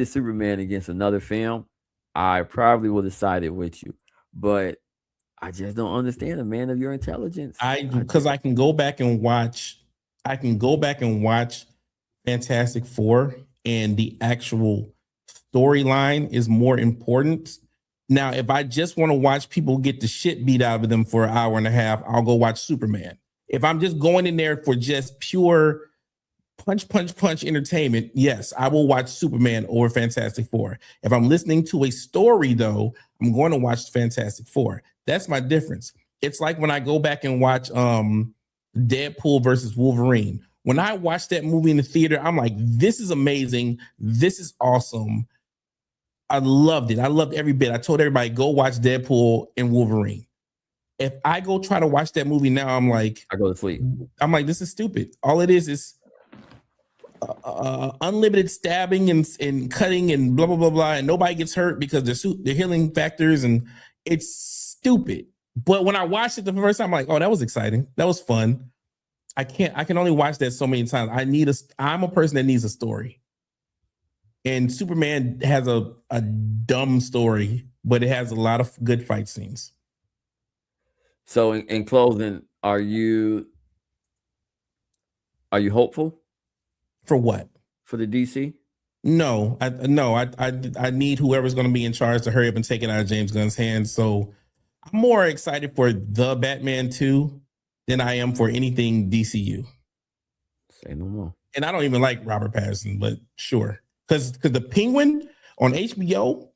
Superman against another film, I probably would have sided with you. But I just don't understand a man of your intelligence. Because I can go back and watch Fantastic Four, and the actual storyline is more important. Now, if I just want to watch people get the shit beat out of them for an hour and a half, I'll go watch Superman. If I'm just going in there for just pure punch entertainment, yes, I will watch Superman over Fantastic Four. If I'm listening to a story, though, I'm going to watch Fantastic Four. That's my difference. It's like when I go back and watch Deadpool versus Wolverine. When I watched that movie in the theater, I'm like, this is amazing. This is awesome. I loved it. I loved every bit. I told everybody, go watch Deadpool and Wolverine. If I go try to watch that movie now, I'm like, I go to sleep. I'm like, this is stupid. All it is unlimited stabbing and cutting and blah, blah, blah, blah. And nobody gets hurt because they're healing factors, and it's stupid. But when I watched it the first time, I'm like, oh, that was exciting. That was fun. I can only watch that so many times. I'm a person that needs a story. And Superman has a dumb story, but it has a lot of good fight scenes. So in closing, are you Are you hopeful For what? for the DC? No, I need whoever's going to be in charge to hurry up and take it out of James Gunn's hands. So I'm more excited for the Batman 2 than I am for anything DCU. Say no more. And I don't even like Robert Pattinson, but sure. Because the Penguin on HBO,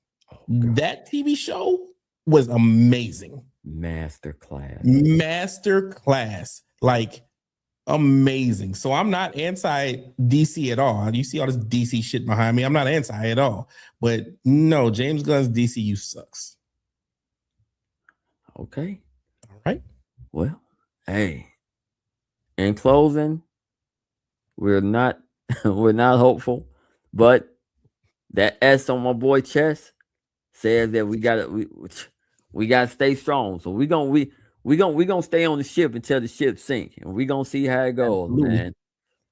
that TV show was amazing. Masterclass. Like amazing. So I'm not anti DC at all. You see all this DC shit behind me. I'm not anti at all. But no, James Gunn's DCU sucks. Okay. All right. Well, hey. In closing, we're not hopeful, but that S on my boy chest says that we gotta stay strong. So we gonna stay on the ship until the ship sink, and we gonna see how it goes, Absolutely.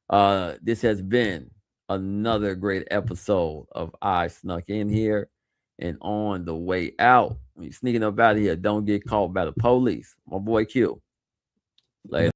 man. This has been another great episode of I Snuck In Here, and on the way out, when you're sneaking up out of here, don't get caught by the police. My boy Q. Later.